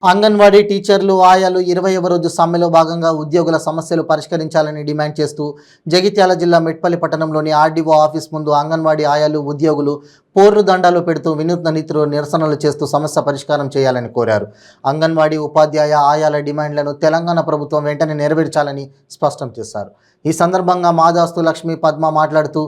అంగన్వాడీ టీచర్లు, ఆయాలు 20వ రోజు సమ్మెలో భాగంగా ఉద్యోగుల సమస్యలు పరిష్కరించాలని డిమాండ్ చేస్తూ జగిత్యాల జిల్లా మెట్పల్లి పట్టణంలోని ఆర్డీఓ ఆఫీస్ ముందు అంగన్వాడీ ఆయాలు, ఉద్యోగులు పోర్లు దండాలు పెడుతూ వినూత్న రీతిలో నిరసనలు చేస్తూ సమస్య పరిష్కారం చేయాలని కోరారు. అంగన్వాడీ ఉపాధ్యాయ, ఆయాల డిమాండ్లను తెలంగాణ ప్రభుత్వం వెంటనే నెరవేర్చాలని స్పష్టం చేశారు. ఈ సందర్భంగా మాదాస్తు లక్ష్మి, పద్మ మాట్లాడుతూ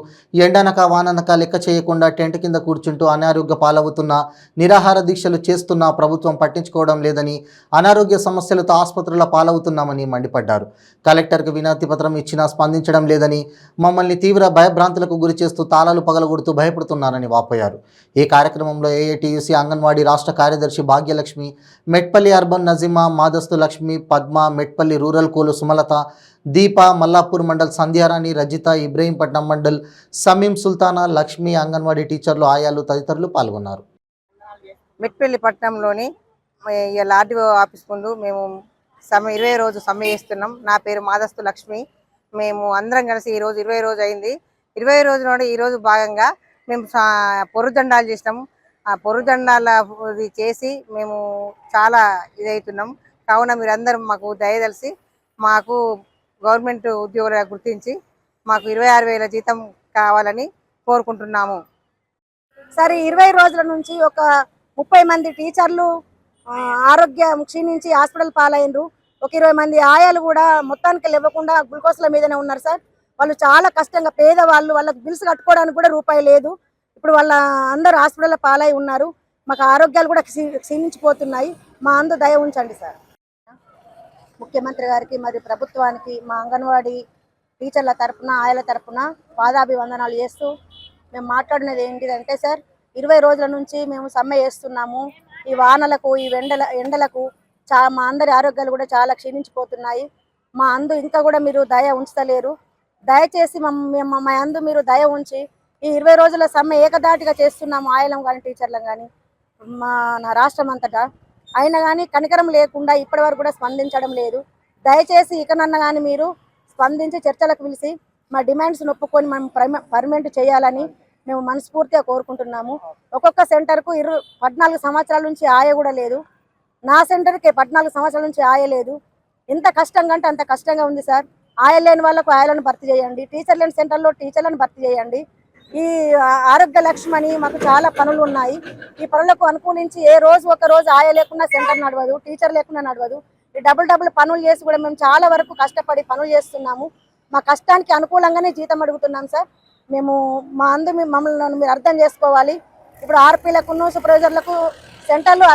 ఎండనక వాననక లెక్క చేయకుండా టెంట్ కింద కూర్చుంటూ అనారోగ్య పాలవుతున్న, నిరాహార దీక్షలు చేస్తున్న ప్రభుత్వం పట్టించుకోవడం లేదని, అనారోగ్య సమస్యలతో ఆసుపత్రుల పాలవుతున్నామని మండిపడ్డారు. కలెక్టర్కు వినతి పత్రం ఇచ్చినా స్పందించడం లేదని, మమ్మల్ని తీవ్ర భయభ్రాంతులకు గురి చేస్తూ తాళాలు పగలగొడుతూ భయపడుతున్నారని వాపోయారు. ఈ కార్యక్రమంలో ఏఐటీయూసీ అంగన్వాడీ రాష్ట్ర కార్యదర్శి భాగ్యలక్ష్మి, మెట్పల్లి అర్బన్ నజీమా, మాదస్తు లక్ష్మి, పద్మ, మెట్పల్లి రూరల్ కోలు సుమలత, దీప, మల్లాపూర్ మండల్ సంధ్యారాణి, రజిత, ఇబ్రహీంపట్నం మండల్ సమీం సుల్తానా, లక్ష్మి, అంగన్వాడీ టీచర్లు, ఆయాలు తదితరులు పాల్గొన్నారు. మెట్పల్లి పట్టణంలోని ఆర్డీఓ ఆఫీస్ ముందు మేము 20 రోజు సమ్మె చేస్తున్నాం. నా పేరు మాదస్తు లక్ష్మి. మేము అందరం కలిసి ఈరోజు 20 రోజు అయింది. 20 రోజు నుండి ఈరోజు భాగంగా మేము పొరుదండాలు చేసినాము. ఆ పొరుదండాల చేసి మేము చాలా ఇదవుతున్నాం. కావున మీరందరూ మాకు దయదలిసి మాకు గవర్నమెంట్ ఉద్యోగులుగా గుర్తించి మాకు 26,000 జీతం కావాలని కోరుకుంటున్నాము. సరే, 20 రోజుల నుంచి ఒక 30 మంది టీచర్లు ఆరోగ్యం క్షీణించి హాస్పిటల్ పాలైనరు. ఒక 20 మంది ఆయాలు కూడా మొత్తానికి లేవకుండా గ్లూకోజ్ల మీదనే ఉన్నారు సార్. వాళ్ళు చాలా కష్టంగా, పేదవాళ్ళు, వాళ్ళకి బిల్స్ కట్టుకోవడానికి కూడా రూపాయి లేదు. ఇప్పుడు వాళ్ళ అందరూ హాస్పిటల్ పాలై ఉన్నారు. మాకు ఆరోగ్యాలు కూడా క్షీణించిపోతున్నాయి. మా అందు దయ ఉంచండి సార్. ముఖ్యమంత్రి గారికి మరియు ప్రభుత్వానికి మా అంగన్వాడీ టీచర్ల తరఫున, ఆయాల తరఫున పాదాభివందనాలు చేస్తూ మేము మాట్లాడినది ఏంటిదంటే సార్, 20 రోజుల నుంచి మేము సమ్మె చేస్తున్నాము. ఈ వానలకు, ఈ ఎండలకు మా అందరి ఆరోగ్యాలు కూడా చాలా క్షీణించిపోతున్నాయి. మా అందు ఇంకా కూడా మీరు దయ ఉంచలేరు. దయచేసి మా అందు మీరు దయ ఉంచి ఈ 20 రోజుల సమ్మె ఏకదాటిగా చేస్తున్నాము. ఆయాలం కానీ టీచర్లం కానీ నా రాష్ట్రం అంతటా. అయినా కానీ కనికరం లేకుండా ఇప్పటి వరకు కూడా స్పందించడం లేదు. దయచేసి ఇకనన్నా కానీ మీరు స్పందించి చర్చలకు పిలిచి మా డిమాండ్స్ ఒప్పుకొని మనం పర్మనెంట్ చేయాలని మేము మనస్ఫూర్తిగా కోరుకుంటున్నాము. ఒక్కొక్క సెంటర్కు 14 సంవత్సరాల నుంచి ఆయ కూడా లేదు. నా సెంటర్కి 14 సంవత్సరాల నుంచి ఆయ లేదు. ఎంత కష్టంగా అంటే అంత కష్టంగా ఉంది సార్. ఆయ లేని వాళ్ళకు ఆయాలను భర్తీ చేయండి, టీచర్ లేని సెంటర్లో టీచర్లను భర్తీ చేయండి. ఈ ఆరోగ్య లక్ష్మని మాకు చాలా పనులు ఉన్నాయి. ఈ పనులకు అనుకూలించి ఏ రోజు ఒక రోజు ఆయ లేకుండా సెంటర్ నడవదు, టీచర్ లేకుండా నడవదు. ఈ డబుల్ పనులు చేసి కూడా మేము చాలా వరకు కష్టపడి పనులు చేస్తున్నాము. మా కష్టానికి అనుకూలంగానే జీతం అడుగుతున్నాం సార్. మేము మా అందు మమ్మల్ని మీరు అర్థం చేసుకోవాలి. ఇప్పుడు ఆర్పీలకు, సూపర్వైజర్లకు సెంటర్లు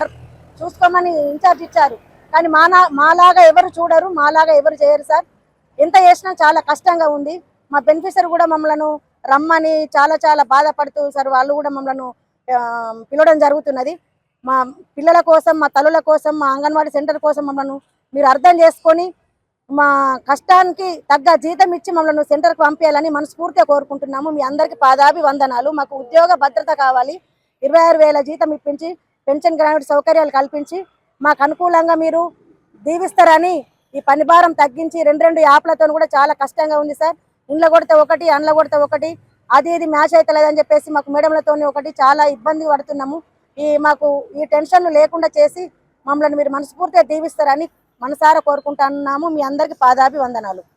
చూసుకోమని ఇన్ఛార్జ్ ఇచ్చారు. కానీ మాలాగా ఎవరు చూడరు, మాలాగా ఎవరు చేయరు సార్. ఎంత చేసినా చాలా కష్టంగా ఉంది. మా బెనిఫిషరీ కూడా మమ్మల్ని రమ్మని చాలా బాధపడుతూ సార్ వాళ్ళు కూడా మమ్మల్ని పిలవడం జరుగుతున్నది. మా పిల్లల కోసం, మా తల్లుల కోసం, మా అంగన్వాడీ సెంటర్ కోసం మమ్మల్ని మీరు అర్థం చేసుకొని మా కష్టానికి తగ్గ జీతం ఇచ్చి మమ్మల్ని సెంటర్కి పంపించాలని మనస్ఫూర్తిగా కోరుకుంటున్నాము. మీ అందరికీ పాదాభివందనాలు. మాకు ఉద్యోగ భద్రత కావాలి. 26,000 జీతం ఇప్పించి పెన్షన్, గ్రామీణ సౌకర్యాలు కల్పించి మాకు అనుకూలంగా మీరు దీవిస్తారని, ఈ పని భారం తగ్గించి 2 యాప్లతో కూడా చాలా కష్టంగా ఉంది సార్. ఇంట్లో కొడితే ఒకటి, అండ్ల కొడితే ఒకటి, ఇది మ్యాచ్ అవుతలేదని చెప్పేసి మాకు మేడంలతో ఒకటి చాలా ఇబ్బంది పడుతున్నాము. మాకు ఈ టెన్షన్లు లేకుండా చేసి మమ్మల్ని మీరు మనస్ఫూర్తిగా దీవిస్తారని మనసారా కోరుకుంటున్నాము. మీ అందరికీ పాదాభివందనాలు.